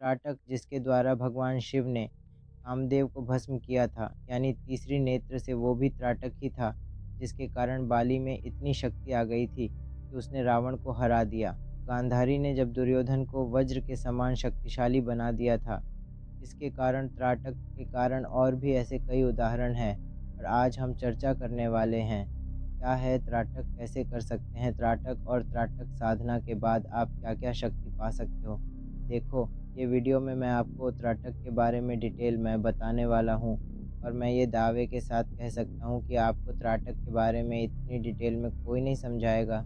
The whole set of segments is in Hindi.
त्राटक जिसके द्वारा भगवान शिव ने कामदेव को भस्म किया था, यानी तीसरी नेत्र से वो भी त्राटक ही था, जिसके कारण बाली में इतनी शक्ति आ गई थी कि उसने रावण को हरा दिया। गांधारी ने जब दुर्योधन को वज्र के समान शक्तिशाली बना दिया था, इसके कारण त्राटक के कारण और भी ऐसे कई उदाहरण हैं। और आज हम चर्चा करने वाले हैं, क्या है त्राटक, कैसे कर सकते हैं त्राटक, और त्राटक साधना के बाद आप क्या-क्या शक्ति पा सकते हो। देखो, ये वीडियो में मैं आपको त्राटक के बारे में डिटेल में बताने वाला हूँ, और मैं ये दावे के साथ कह सकता हूँ कि आपको त्राटक के बारे में इतनी डिटेल में कोई नहीं समझाएगा।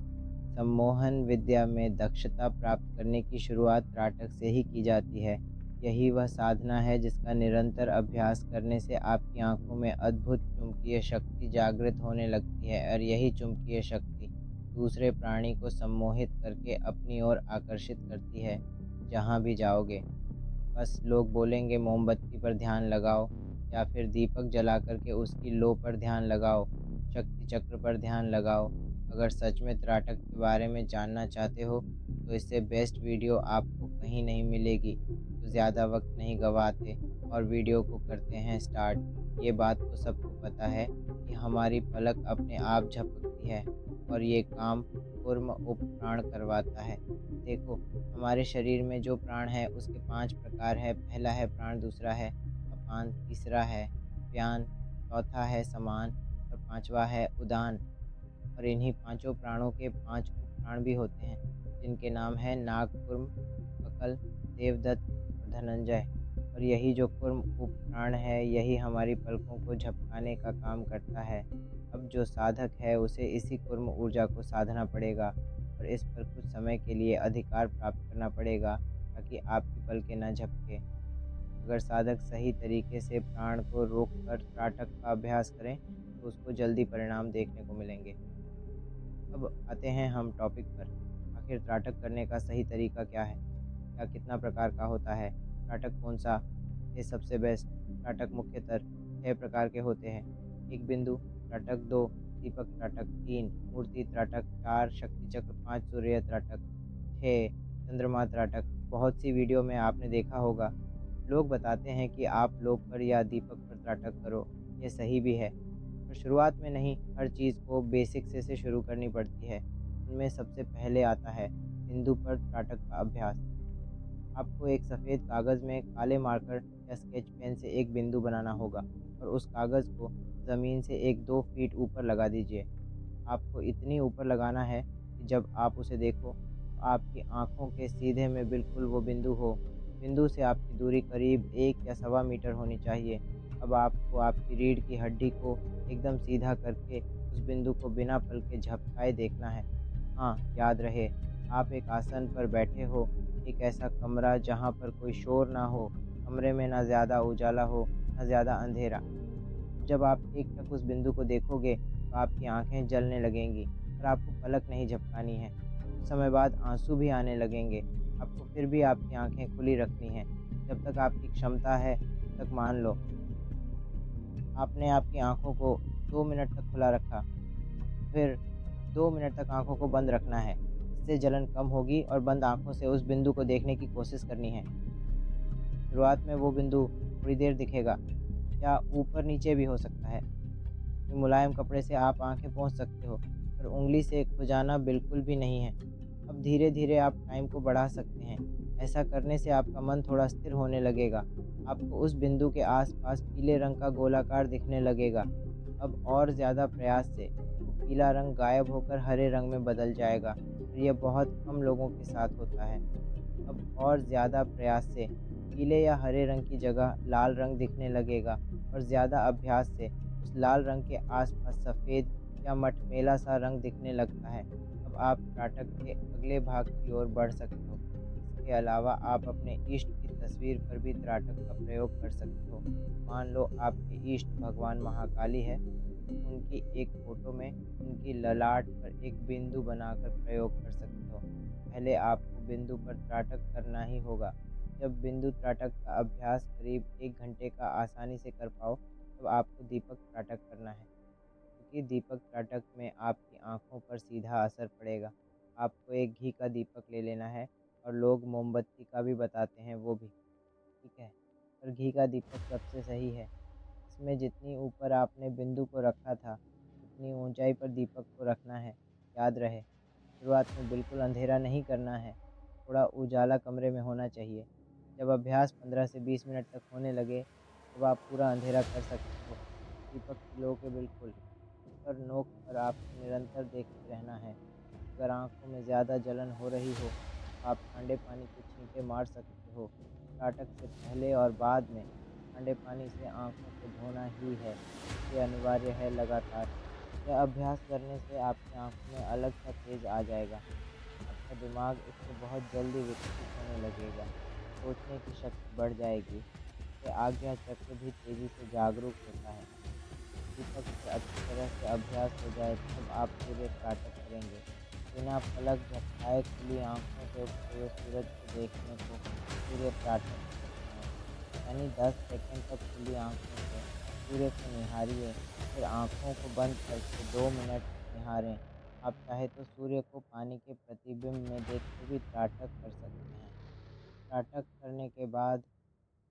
सम्मोहन विद्या में दक्षता प्राप्त करने की शुरुआत त्राटक से ही की जाती है। यही वह साधना है जिसका निरंतर अभ्यास करने से आपकी आंखों में अद्भुत चुंबकीय शक्ति जागृत होने लगती है, और यही चुंबकीय शक्ति दूसरे प्राणी को सम्मोहित करके अपनी ओर आकर्षित करती है। जहाँ भी जाओगे, बस लोग बोलेंगे मोमबत्ती पर ध्यान लगाओ, या फिर दीपक जला कर के उसकी लो पर ध्यान लगाओ, शक्ति चक्र पर ध्यान लगाओ। अगर सच में त्राटक के बारे में जानना चाहते हो, तो इससे बेस्ट वीडियो आपको कहीं नहीं मिलेगी। तो ज़्यादा वक्त नहीं गवाते और वीडियो को करते हैं स्टार्ट। ये बात तो सबको पता है कि हमारी पलक अपने आप झपकती है, और ये काम कूर्म उप प्राण करवाता है। देखो, हमारे शरीर में जो प्राण है उसके 5 प्रकार है। पहला है प्राण, दूसरा है अपान, तीसरा है व्यान, चौथा है समान, और पाँचवा है उदान। और इन्हीं पाँचों प्राणों के 5 उपप्राण भी होते हैं, जिनके नाम है नागकुर्म, ककल, देवदत्त और धनंजय। और यही जो कुर्म उपप्राण है, यही हमारी पलकों को झपकाने का काम करता है। अब जो साधक है उसे इसी कुर्म ऊर्जा को साधना पड़ेगा, और इस पर कुछ समय के लिए अधिकार प्राप्त करना पड़ेगा, ताकि आपकी पलकें न झपके। अगर साधक सही तरीके से प्राण को रोककर त्राटक का अभ्यास करें, तो उसको जल्दी परिणाम देखने को मिलेंगे। अब आते हैं हम टॉपिक पर। आखिर त्राटक करने का सही तरीका क्या है? या कितना प्रकार का होता है? त्राटक कौन-सा है सबसे बेस्ट? त्राटक मुख्यतः 6 प्रकार के होते हैं। 1 बिंदु त्राटक, 2 दीपक त्राटक, 3 मूर्ति त्राटक, 4 शक्ति चक्र, 5 सूर्य त्राटक, 6 चंद्रमा त्राटक। बहुत सी वीडियो में आपने देखा होगा, लोग बताते हैं कि आप लोक पर या दीपक पर त्राटक करो। ये सही भी है, पर शुरुआत में नहीं, हर चीज़ को बेसिक से शुरू करनी पड़ती है। उनमें सबसे पहले आता है बिंदु पर त्राटक का अभ्यास। आपको एक सफ़ेद कागज़ में काले मार्कर या स्केच पेन से एक बिंदु बनाना होगा, और उस कागज़ को ज़मीन से 1-2 फीट ऊपर लगा दीजिए। आपको इतनी ऊपर लगाना है कि जब आप उसे देखो, तो आपकी आँखों के सीधे में बिल्कुल वो बिंदु हो। बिंदु से आपकी दूरी करीब 1 या सवा मीटर होनी चाहिए। अब आपको आपकी रीढ़ की हड्डी को एकदम सीधा करके उस बिंदु को बिना पल के झपकाए देखना है। हाँ, याद रहे, आप एक आसन पर बैठे हो, एक ऐसा कमरा जहाँ पर कोई शोर ना हो, कमरे में ना ज़्यादा उजाला हो, ना ज़्यादा अंधेरा। जब आप एकटक उस बिंदु को देखोगे, तो आपकी आँखें जलने लगेंगी, और आपको पलक नहीं झपकानी है। कुछ समय बाद आँसू भी आने लगेंगे। आपको फिर भी आपकी आँखें खुली रखनी हैं। जब तक आपकी क्षमता है, तब तक मान लो। आपने आपकी आँखों को 2 मिनट तक खुला रखा, फिर 2 मिनट तक आँखों को बंद रखना है। इससे जलन कम होगी, और बंद आँखों से उस बिंदु को देखने की कोशिश करनी है। शुरुआत में वो बिंदु थोड़ी देर दिखेगा, या ऊपर-नीचे भी हो सकता है। कोई मुलायम कपड़े से आप आँखें पोंछ सकते हो, पर उँगली से खुजाना बिल्कुल भी नहीं है। अब धीरे-धीरे आप टाइम को बढ़ा सकते हैं। ऐसा करने से आपका मन थोड़ा स्थिर होने लगेगा। आपको उस बिंदु के आस-पास पीले रंग का गोलाकार दिखने लगेगा। अब और ज़्यादा प्रयास से वो पीला रंग गायब होकर हरे रंग में बदल जाएगा, और यह बहुत कम लोगों के साथ होता है। अब और ज़्यादा प्रयास से पीले या हरे रंग की जगह लाल रंग दिखने लगेगा, और ज़्यादा अभ्यास से उस लाल रंग के आसपास सफ़ेद या मटमैला सा रंग दिखने लगता है। अब आप त्राटक के अगले भाग की ओर बढ़ सकते हो। इसके अलावा आप अपने इष्ट की तस्वीर पर भी त्राटक का प्रयोग कर सकते हो। मान लो आपके इष्ट भगवान महाकाली है, तो उनकी एक फ़ोटो में उनकी ललाट पर एक बिंदु बनाकर प्रयोग कर सकते हो। पहले आपको बिंदु पर त्राटक करना ही होगा। जब बिंदु त्राटक का अभ्यास करीब 1 घंटे का आसानी से कर पाओ, तब आपको दीपक त्राटक करना है, क्योंकि दीपक त्राटक में आपकी आँखों पर सीधा असर पड़ेगा। आपको एक घी का दीपक ले लेना है, और लोग मोमबत्ती का भी बताते हैं, वो भी। ठीक है? पर घी का दीपक सबसे सही है। इसमें जितनी ऊपर आपने बिंदु को रखा था, उतनी ऊंचाई पर दीपक को रखना है। याद रहे, शुरुआत में बिल्कुल अंधेरा नहीं करना है, थोड़ा उजाला कमरे में होना चाहिए। जब अभ्यास 15 से 20 मिनट तक होने लगे, तब आप पूरा अंधेरा कर सकते हो। दीपक की लो के बिल्कुल ऊपर नोक पर आपको निरंतर देखते रहना है। अगर आँखों में ज़्यादा जलन हो रही हो, तो आप ठंडे पानी के छींटे मार सकते हो। त्राटक से पहले और बाद में ठंडे पानी से आँखों को धोना ही है। ये अनिवार्य है लगातार। यह अभ्यास करने से आपकी आँखों में अलग सा तेज आ जाएगा। आपका दिमाग इससे बहुत जल्दी विकसित होने लगेगा। सोचने की शक्ति बढ़ जाएगी। इससे आज्ञा चक्र भी तेज़ी से जागरूक होता है। दीपक पर अच्छी तरह से अभ्यास हो जाए तब आप सूर्य त्राटक करेंगे। बिना पलक झपकाए खुली आँखों से उगते हुए सूरज को देखने को सूर्य त्राटक कहते हैं। यानी 10 सेकंड तक खुली आँखों से सूर्य को निहारिए, फिर आँखों को बंद करके 2 मिनट निहारें। आप चाहे तो सूर्य को पानी के प्रतिबिंब में देखकर भी त्राटक कर सकते हैं। त्राटक करने के बाद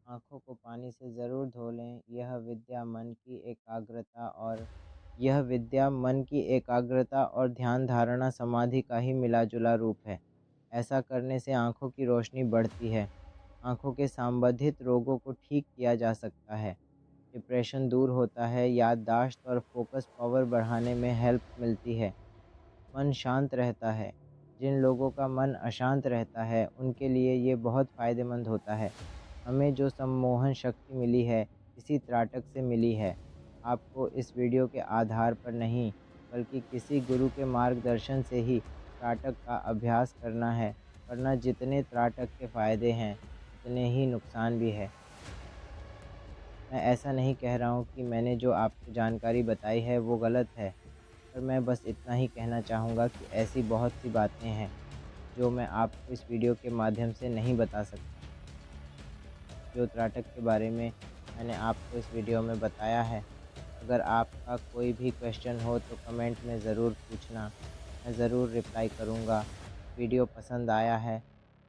आँखों को पानी से ज़रूर धो लें। यह विद्या मन की एकाग्रता और ध्यान धारणा समाधि का ही मिला-जुला रूप है। ऐसा करने से आँखों की रोशनी बढ़ती है। आँखों के संबंधित रोगों को ठीक किया जा सकता है। डिप्रेशन दूर होता है, याददाश्त और फोकस पावर बढ़ाने में हेल्प मिलती है। मन शांत रहता है। जिन लोगों का मन अशांत रहता है, उनके लिए ये बहुत फ़ायदेमंद होता है। हमें जो सम्मोहन शक्ति मिली है, इसी त्राटक से मिली है। आपको इस वीडियो के आधार पर नहीं, बल्कि किसी गुरु के मार्गदर्शन से ही त्राटक का अभ्यास करना है, वरना जितने त्राटक के फ़ायदे हैं, उतने ही नुकसान भी है। मैं ऐसा नहीं कह रहा हूँ कि मैंने जो आपको जानकारी बताई है, वो गलत है। पर मैं बस इतना ही कहना चाहूँगा कि ऐसी बहुत सी बातें हैं, जो मैं आपको इस वीडियो के माध्यम से नहीं बता सकता। जो त्राटक के बारे में मैंने आपको इस वीडियो में बताया है। अगर आपका कोई भी क्वेश्चन हो तो कमेंट में ज़रूर पूछना, मैं ज़रूर रिप्लाई करूँगा। वीडियो पसंद आया है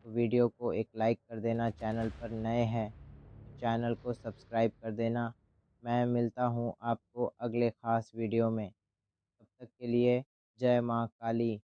तो वीडियो को एक लाइक कर देना, चैनल पर नए हैं तो चैनल को सब्सक्राइब कर देना। मैं मिलता हूँ आपको अगले ख़ास वीडियो में। तब तक के लिए जय माँ काली।